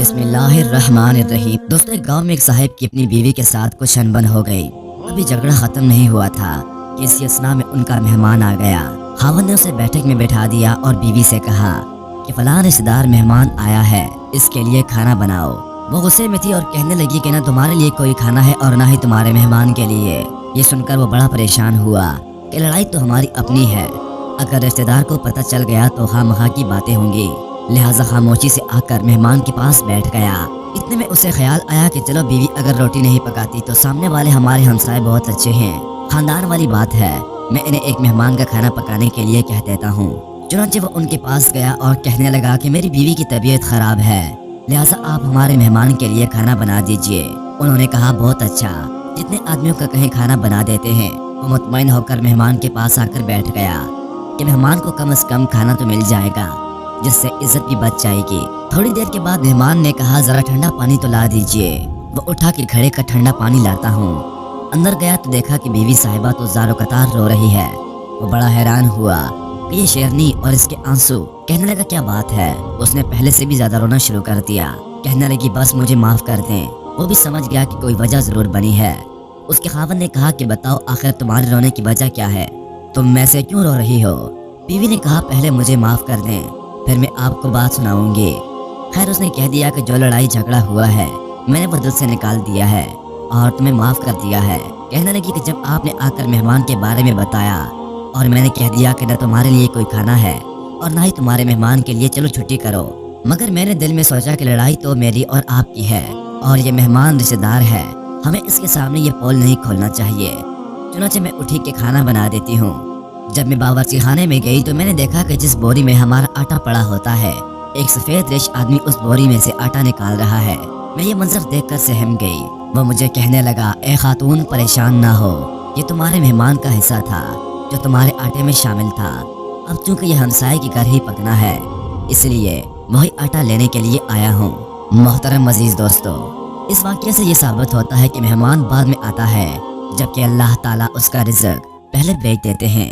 बिस्मिल्लाहिर्रहमानिर्रहीम। दोस्तों, एक गांव में एक साहिब की अपनी बीवी के साथ कुछ अनबन हो गई। अभी झगड़ा खत्म नहीं हुआ था कि इसी असना में उनका मेहमान आ गया। खावंद ने उसे बैठक में बैठा दिया और बीवी से कहा कि फलां रिश्तेदार मेहमान आया है, इसके लिए खाना बनाओ। वो गुस्से में थी और कहने लगी कि ना तुम्हारे लिए कोई खाना है और ना ही तुम्हारे मेहमान के लिए। ये सुनकर वो बड़ा परेशान हुआ कि लड़ाई तो हमारी अपनी है, अगर रिश्तेदार को पता चल गया तो खामखा की बातें होंगी। लिहाजा खामोशी से आकर मेहमान के पास बैठ गया। इतने में उसे ख्याल आया कि चलो बीवी अगर रोटी नहीं पकाती तो सामने वाले हमारे हमसाए बहुत अच्छे हैं, खानदान वाली बात है, मैं इन्हें एक मेहमान का खाना पकाने के लिए कह देता हूँ। चुनांचे वो उनके पास गया और कहने लगा कि मेरी बीवी की तबीयत खराब है, लिहाजा आप हमारे मेहमान के लिए खाना बना दीजिए। उन्होंने कहा बहुत अच्छा, जितने आदमियों का कहीं खाना बना देते हैं। वो मुतमईन होकर मेहमान के पास आकर बैठ गया कि मेहमान को कम से कम खाना तो मिल जाएगा, जिससे इज्जत भी बच जाएगी। थोड़ी देर के बाद मेहमान ने कहा जरा ठंडा पानी तो ला दीजिए। वो उठा के घड़े का ठंडा पानी लाता हूँ। अंदर गया तो देखा कि बीवी साहिबा तो ज़ारो कतार रो रही है। वो बड़ा हैरान हुआ कि ये शेरनी और इसके आंसू। कहने लगा क्या बात है। उसने पहले से भी ज्यादा रोना शुरू कर दिया। कहने लगी बस मुझे माफ कर दें। वो भी समझ गया कि कोई वजह जरूर बनी है। उसके खावंद ने कहा कि बताओ आखिर तुम्हारे रोने की वजह क्या है, तुम मैं से क्यों रो रही हो। बीवी ने कहा पहले मुझे माफ कर दें, फिर मैं आपको बात सुनाऊंगी। खैर उसने कह दिया कि जो लड़ाई झगड़ा हुआ है मैंने वो दिल से निकाल दिया है और तुम्हें माफ कर दिया है। कहने लगी कि जब आपने आकर मेहमान के बारे में बताया और मैंने कह दिया कि न तुम्हारे लिए कोई खाना है और ना ही तुम्हारे मेहमान के लिए, चलो छुट्टी करो, मगर मैंने दिल में सोचा कि लड़ाई तो मेरी और आपकी है और ये मेहमान रिश्तेदार है, हमें इसके सामने ये पोल नहीं खोलना चाहिए। चुनांचे मैं उठी के खाना बना देती हूँ। जब मैं बावर्ची खाने में गई तो मैंने देखा कि जिस बोरी में हमारा आटा पड़ा होता है, एक सफेद रेश आदमी उस बोरी में से आटा निकाल रहा है। मैं ये मंजर देखकर सहम गई। वो मुझे कहने लगा ए खातून परेशान ना हो, ये तुम्हारे मेहमान का हिस्सा था जो तुम्हारे आटे में शामिल था। अब चूंकि ये हमसाये की घर ही पकना है, इसलिए वही आटा लेने के लिए आया हूँ। मोहतरम अजीज दोस्तों, इस वाक़ये से ये साबित होता है कि मेहमान बाद में आता है, जबकि अल्लाह ताला उसका रिज़्क़ पहले बेच देते हैं।